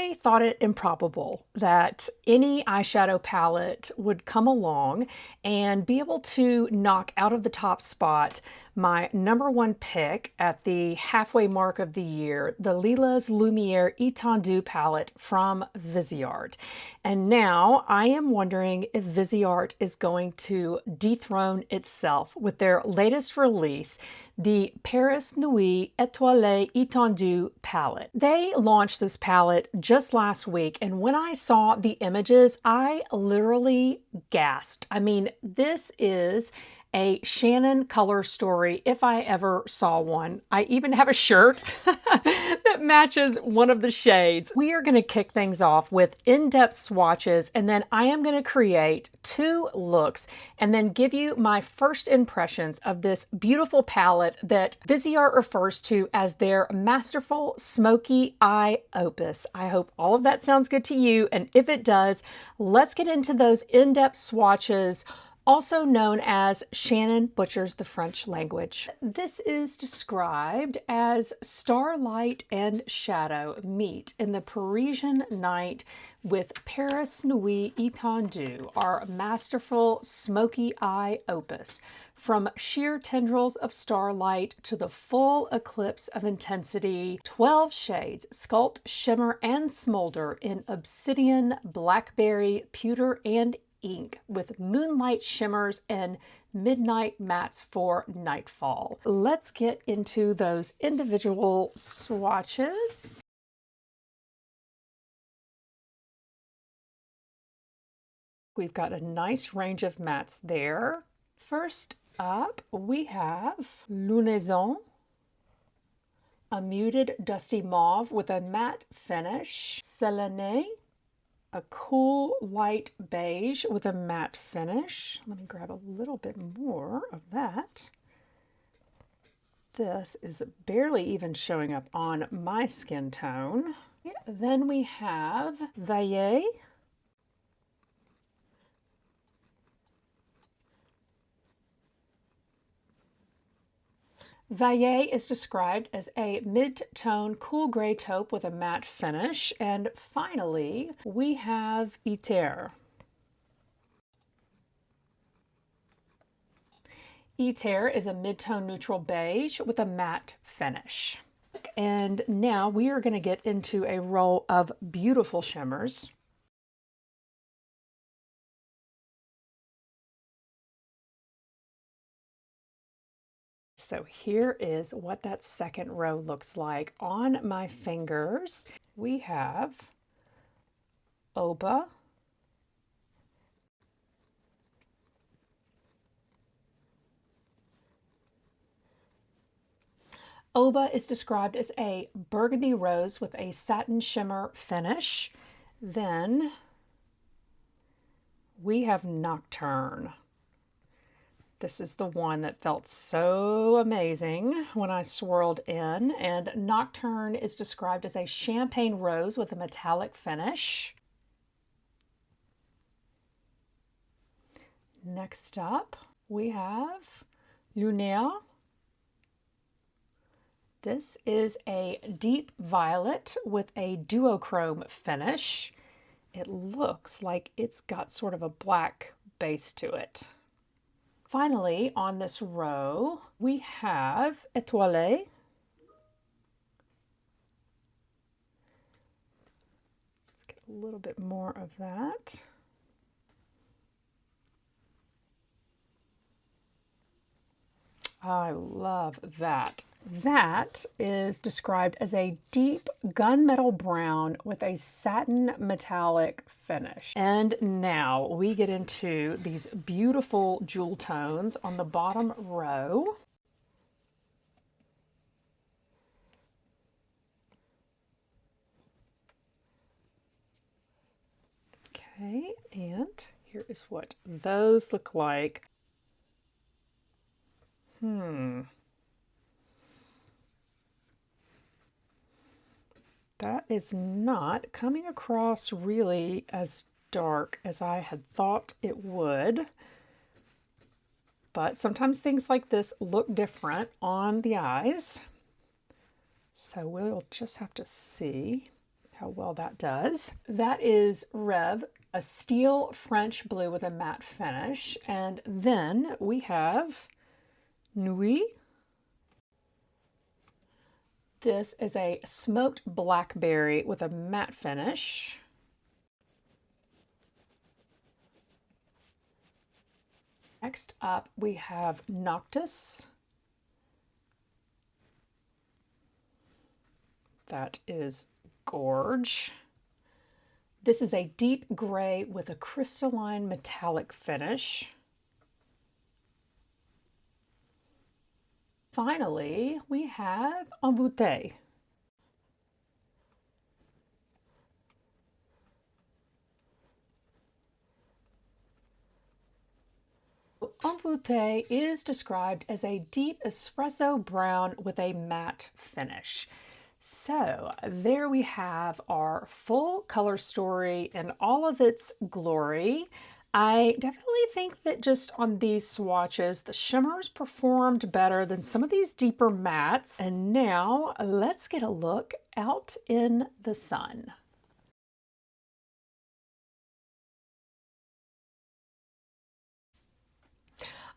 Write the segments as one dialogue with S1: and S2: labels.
S1: I thought it improbable that any eyeshadow palette would come along and be able to knock out of the top spot my #1 pick at the halfway mark of the year, the Lilas Lumière Étendue palette from VISEART. And now I am wondering if VISEART is going to dethrone itself with their latest release, the Paris NUIT ÉTOILÉE ÉTENDU palette. They launched this palette just last week, and when I saw the images, I literally gasped. I mean, this is a Shannon color story if I ever saw one. I even have a shirt that matches one of the shades. We are going to kick things off with in-depth swatches, and then I am going to create 2 looks and then give you my first impressions of this beautiful palette that VISEART refers to as their masterful smoky eye opus. I hope all of that sounds good to you, and if it does, let's get into those in-depth swatches, also known as Shannon Butchers the French language. This is described as starlight and shadow meet in the Parisian night with Paris Nuit Étendue, our masterful smoky eye opus. From sheer tendrils of starlight to the full eclipse of intensity, 12 shades sculpt, shimmer, and smolder in obsidian, blackberry, pewter, and ink with moonlight shimmers and midnight mattes for nightfall. Let's get into those individual swatches. We've got a nice range of mattes there. First up, we have Lunaison, a muted dusty mauve with a matte finish. Selene, a cool light beige with a matte finish. Let me grab a little bit more of that. This is barely even showing up on my skin tone. Then we have Vaillé, Vaillé is described as a mid-tone cool gray taupe with a matte finish. And finally, we have Iter. Iter is a mid-tone neutral beige with a matte finish. And now we are going to get into a row of beautiful shimmers. So here is what that second row looks like. On my fingers, we have Oba, Oba is described as a burgundy rose with a satin shimmer finish. Then we have Nocturne. This is the one that felt so amazing when I swirled in, and Nocturne is described as a champagne rose with a metallic finish. Next up, we have Lunaire. This is a deep violet with a duochrome finish. It looks like it's got sort of a black base to it. Finally, on this row, we have Étoilée. Let's get a little bit more of that. I love that. That is described as a deep gunmetal brown with a satin metallic finish. And now we get into these beautiful jewel tones on the bottom row. Okay, and here is what those look like. That is not coming across really as dark as I had thought it would. But sometimes things like this look different on the eyes. So we'll just have to see how well that does. That is Rev, a steel French blue with a matte finish. And then we have NUIT. This is a smoked blackberry with a matte finish. Next up, we have Noctis. That is gorge. This is a deep gray with a crystalline metallic finish. Finally, we have Envoûté. Envoûté is described as a deep espresso brown with a matte finish. So there we have our full color story in all of its glory. I definitely think that just on these swatches, the shimmers performed better than some of these deeper mattes. And now let's get a look out in the sun.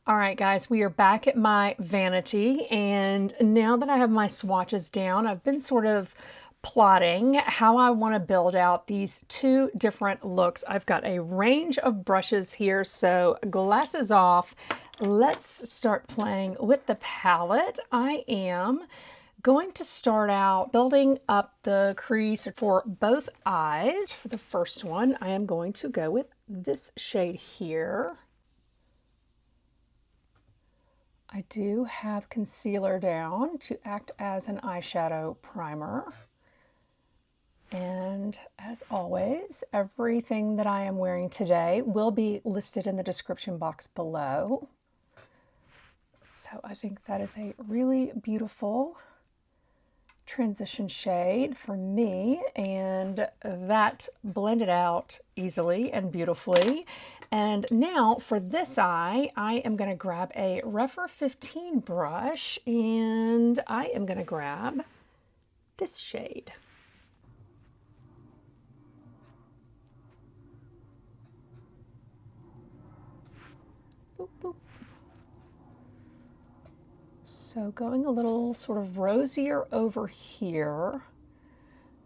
S1: All right, guys, we are back at my vanity, and now that I have my swatches down, I've been sort of plotting how I want to build out these two different looks. I've got a range of brushes here, so glasses off. Let's start playing with the palette. I am going to start out building up the crease for both eyes. For the first one, I am going to go with this shade here. I do have concealer down to act as an eyeshadow primer. And as always, everything that I am wearing today will be listed in the description box below. So I think that is a really beautiful transition shade for me, and that blended out easily and beautifully. And now for this eye, I am going to grab a Refer 15 brush, and I am going to grab this shade. Boop, boop. So going a little sort of rosier over here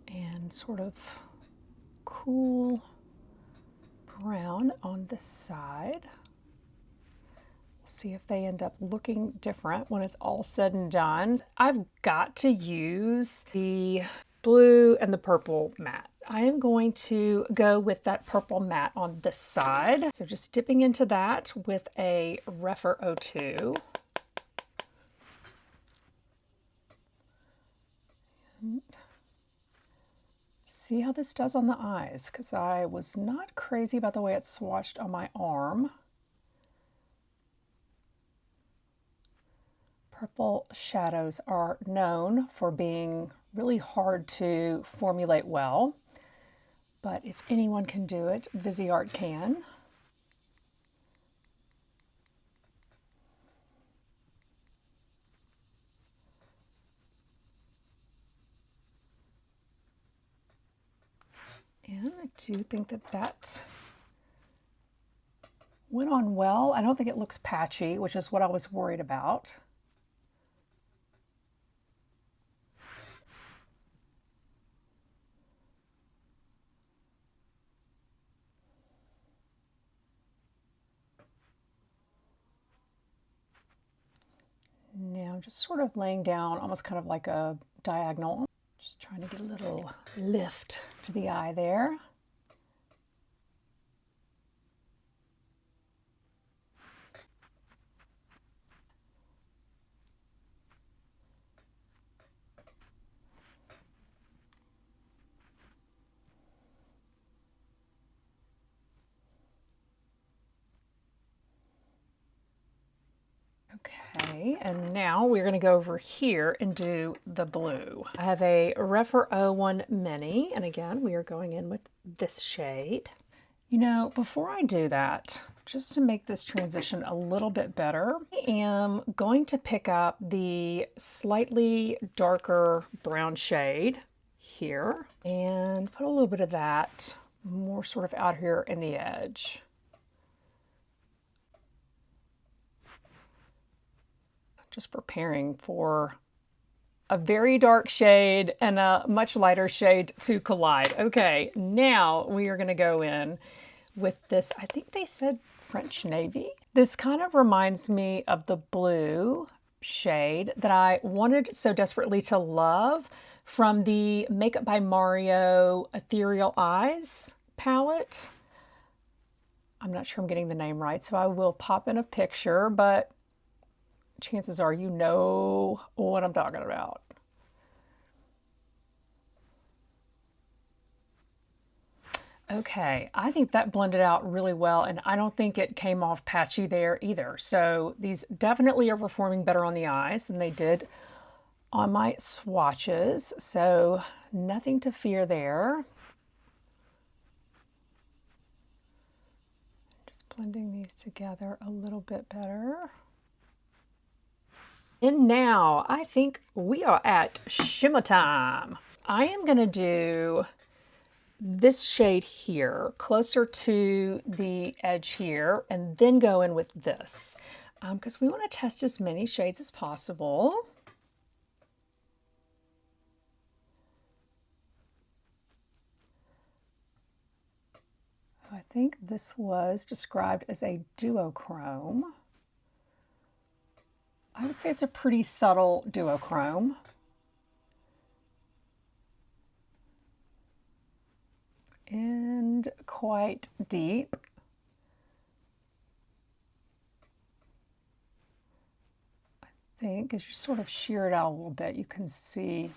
S1: and sort of cool brown on this side. We'll see if they end up looking different when it's all said and done. I've got to use the blue and the purple matte. I am going to go with that purple matte on this side. So just dipping into that with a Refer 02. See how this does on the eyes, because I was not crazy about the way it swatched on my arm. Purple shadows are known for being really hard to formulate well, but if anyone can do it, VISEART can. And I do think that that went on well. I don't think it looks patchy, which is what I was worried about. Now I'm just sort of laying down almost kind of like a diagonal. Just trying to get a little lift to the eye there. Okay, and now we're going to go over here and do the blue. I have a Refer 01 Mini, and again, we are going in with this shade. You know, before I do that, just to make this transition a little bit better, I am going to pick up the slightly darker brown shade here and put a little bit of that more sort of out here in the edge. Just preparing for a very dark shade and a much lighter shade to collide. Okay, now we are going to go in with this, I think they said French Navy. This kind of reminds me of the blue shade that I wanted so desperately to love from the Makeup by Mario Ethereal Eyes palette. I'm not sure I'm getting the name right, so I will pop in a picture, but chances are you know what I'm talking about. Okay, I think that blended out really well, and I don't think it came off patchy there either. So these definitely are performing better on the eyes than they did on my swatches, so nothing to fear there. Just blending these together a little bit better. And now I think we are at shimmer time. I am going to do this shade here, closer to the edge here, and then go in with this, because we want to test as many shades as possible. I think this was described as a duochrome. I would say it's a pretty subtle duochrome. And quite deep. I think as you sort of shear it out a little bit, you can see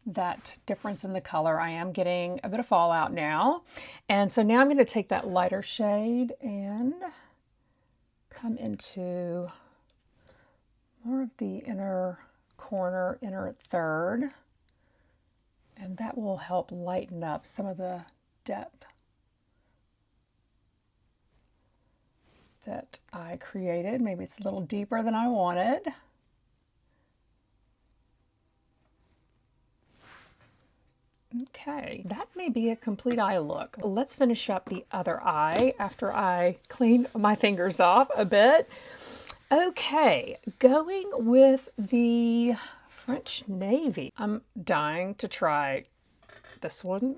S1: that difference in the color. I am getting a bit of fallout now. And so now I'm going to take that lighter shade and come into more of the inner corner, inner third. And that will help lighten up some of the depth that I created. Maybe it's a little deeper than I wanted. Okay, that may be a complete eye look. Let's finish up the other eye after I clean my fingers off a bit. Okay, going with the French Navy. I'm dying to try this one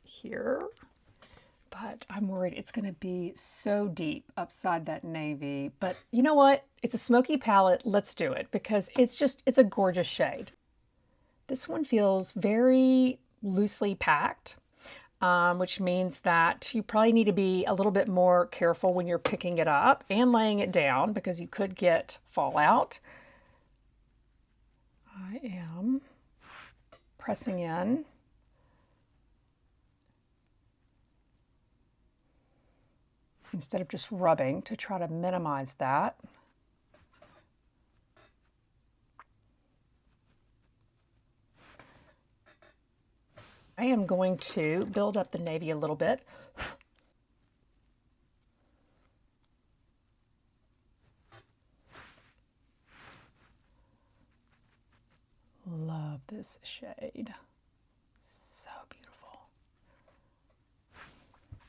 S1: here, but I'm worried it's going to be so deep upside that navy. But you know what? It's a smoky palette. Let's do it because it's a gorgeous shade. This one feels very loosely packed, which means that you probably need to be a little bit more careful when you're picking it up and laying it down because you could get fallout. I am pressing in. Instead of just rubbing to try to minimize that. I am going to build up the navy a little bit. Love this shade. So beautiful.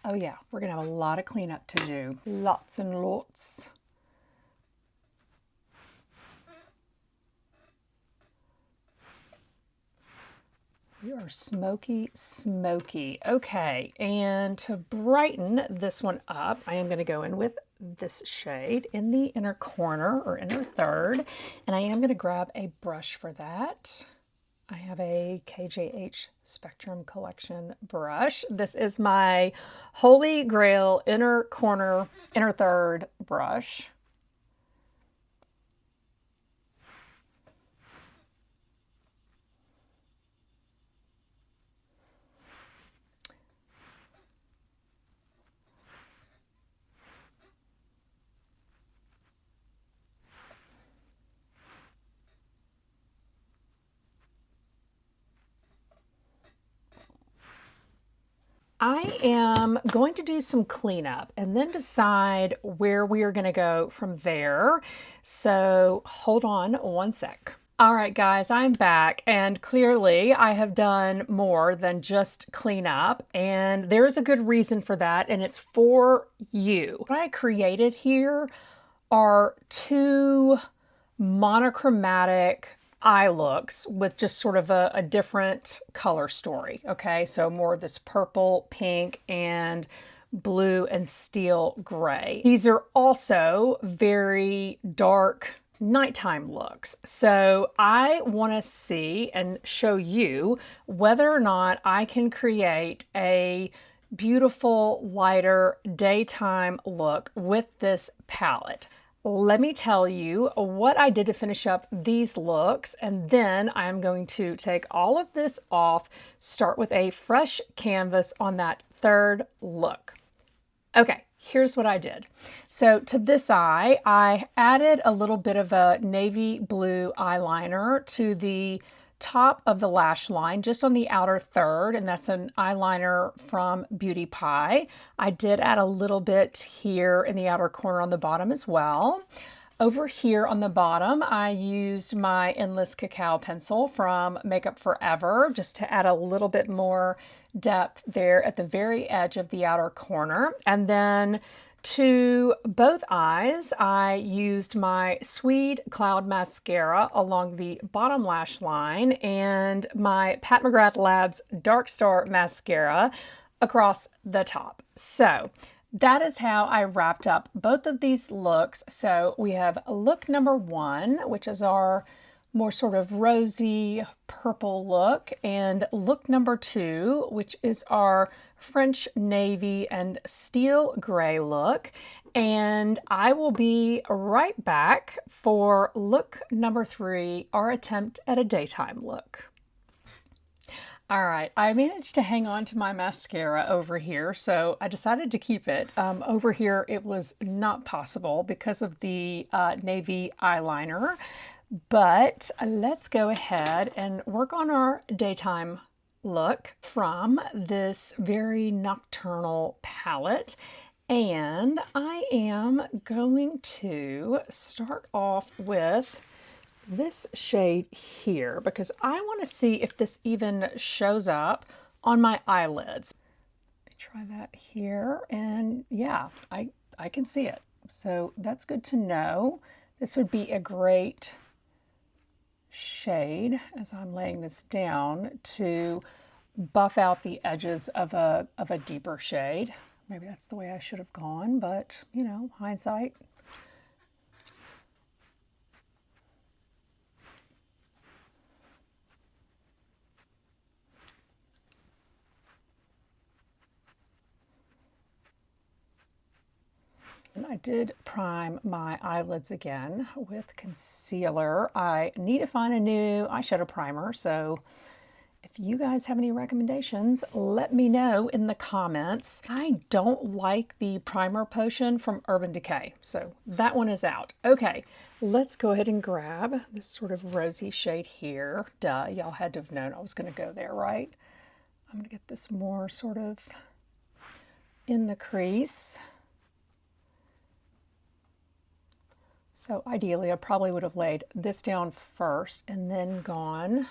S1: Oh yeah, we're gonna have a lot of cleanup to do. Lots and lots. You are smoky, smoky. Okay, and to brighten this one up, I am going to go in with this shade in the inner corner or inner third, and I am going to grab a brush for that. I have a KJH Spectrum Collection brush. This is my Holy Grail inner corner, inner third brush. I am going to do some cleanup and then decide where we are going to go from there. So hold on one sec. All right, guys, I'm back, and clearly I have done more than just clean up, and there's a good reason for that, and it's for you. What I created here are two monochromatic eye looks with just sort of a different color story, okay? So more of this purple, pink, and blue and steel gray. These are also very dark nighttime looks. So I want to see and show you whether or not I can create a beautiful, lighter daytime look with this palette. Let me tell you what I did to finish up these looks, and then I'm going to take all of this off, start with a fresh canvas on that third look. Okay, here's what I did. So to this eye, I added a little bit of a navy blue eyeliner to the top of the lash line, just on the outer third, and that's an eyeliner from Beauty Pie. I did add a little bit here in the outer corner on the bottom as well. Over here on the bottom, I used my Endless Cacao pencil from Makeup Forever just to add a little bit more depth there at the very edge of the outer corner. And then to both eyes, I used my Swede Cloud Mascara along the bottom lash line and my Pat McGrath Labs Dark Star Mascara across the top. So that is how I wrapped up both of these looks. So we have look number one, which is our more sort of rosy purple look, and look number two, which is our French navy and steel gray look. And I will be right back for look number three, our attempt at a daytime look. All right, I managed to hang on to my mascara over here, so I decided to keep it. Over here, it was not possible because of the navy eyeliner, but let's go ahead and work on our daytime look from this very nocturnal palette. And I am going to start off with this shade here because I want to see if this even shows up on my eyelids. Let me try that here, and yeah, I can see it. So that's good to know. This would be a great shade as I'm laying this down to buff out the edges of a deeper shade. Maybe that's the way I should have gone, but you know, hindsight. And I did prime my eyelids again with concealer. I need to find a new eyeshadow primer, so if you guys have any recommendations, let me know in the comments. I don't like the primer potion from Urban Decay, so that one is out. Okay, let's go ahead and grab this sort of rosy shade here. Duh, y'all had to have known I was going to go there, right? I'm going to get this more sort of in the crease. So ideally, I probably would have laid this down first and then gone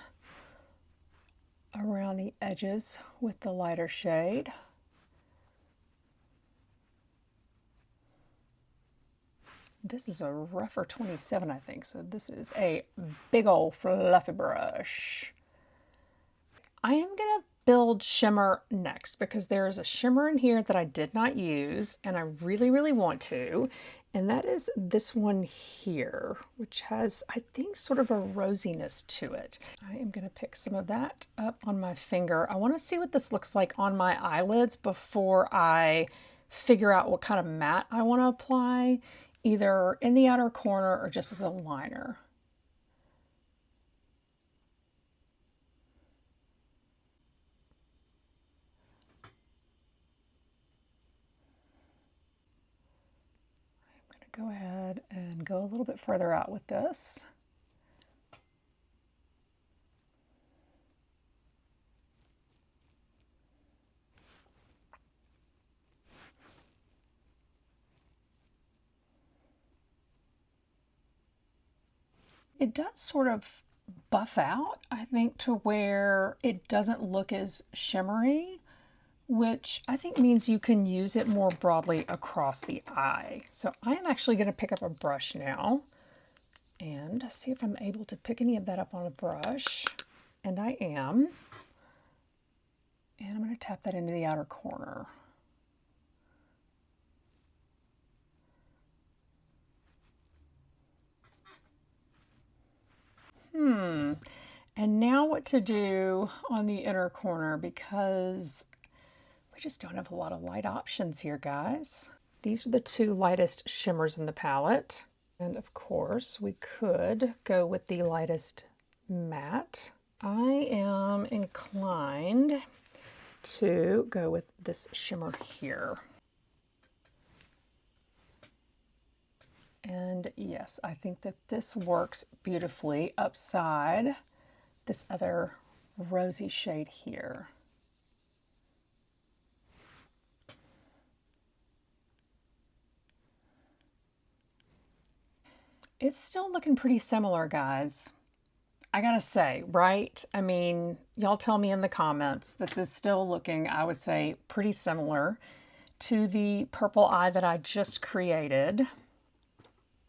S1: around the edges with the lighter shade. This is a rougher 27, I think, so this is a big old fluffy brush. I am going to build shimmer next because there is a shimmer in here that I did not use and I really, really want to. And that is this one here, which has, I think, sort of a rosiness to it. I am going to pick some of that up on my finger. I want to see what this looks like on my eyelids before I figure out what kind of matte I want to apply, either in the outer corner or just as a liner. Go ahead and go a little bit further out with this. It does sort of buff out, I think, to where it doesn't look as shimmery, which I think means you can use it more broadly across the eye. So I am actually going to pick up a brush now and see if I'm able to pick any of that up on a brush. And I am. And I'm going to tap that into the outer corner. And now what to do on the inner corner, because we just don't have a lot of light options here, guys. These are the two lightest shimmers in the palette. And of course, we could go with the lightest matte. I am inclined to go with this shimmer here. And yes, I think that this works beautifully upside this other rosy shade here. It's still looking pretty similar, guys. I gotta say, right? I mean, y'all tell me in the comments. This is still looking, I would say, pretty similar to the purple eye that I just created.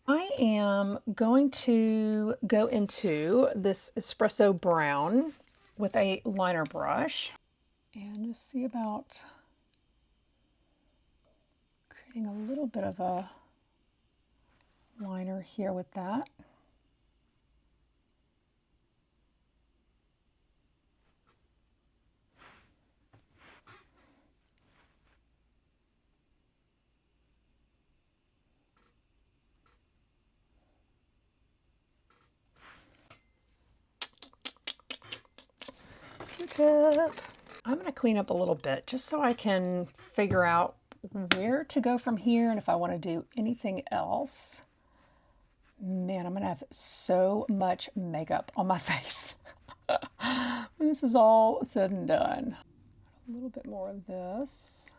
S1: I am going to go into this espresso brown with a liner brush and just see about creating a little bit of a liner here with that. Q-tip. I'm going to clean up a little bit just so I can figure out where to go from here and if I want to do anything else. Man, I'm going to have so much makeup on my face when this is all said and done. A little bit more of this.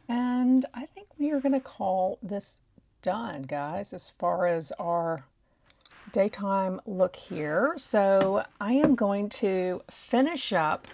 S1: And I think we are going to call this done, guys, as far as our daytime look here. So I am going to finish up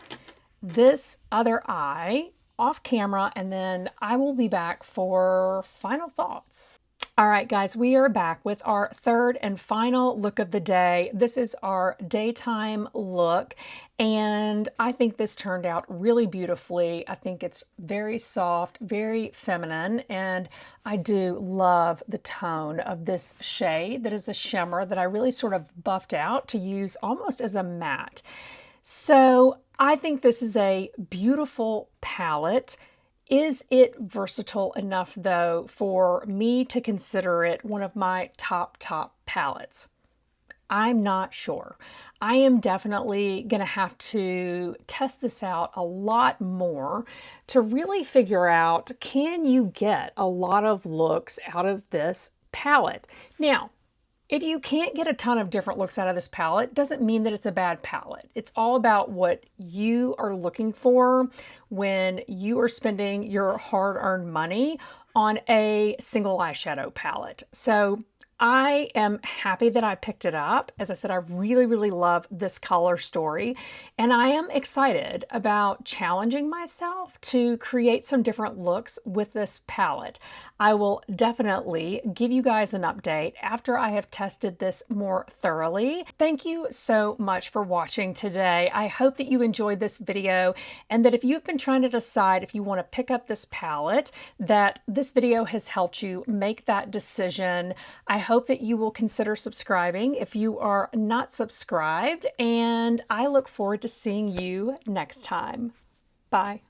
S1: this other eye off camera, and then I will be back for final thoughts. All right, guys, we are back with our third and final look of the day. This is our daytime look, and I think this turned out really beautifully. I think it's very soft, very feminine, and I do love the tone of this shade that is a shimmer that I really sort of buffed out to use almost as a matte. So I think this is a beautiful palette. Is it versatile enough, though, for me to consider it one of my top palettes? I'm not sure. I am definitely going to have to test this out a lot more to really figure out, can you get a lot of looks out of this palette? Now, if you can't get a ton of different looks out of this palette, doesn't mean that it's a bad palette. It's all about what you are looking for when you are spending your hard-earned money on a single eyeshadow palette. So I am happy that I picked it up. As I said, I really love this color story, and I am excited about challenging myself to create some different looks with this palette. I will definitely give you guys an update after I have tested this more thoroughly. Thank you so much for watching today. I hope that you enjoyed this video, and that if you've been trying to decide if you want to pick up this palette, that this video has helped you make that decision. I hope that you will consider subscribing if you are not subscribed, and I look forward to seeing you next time. Bye.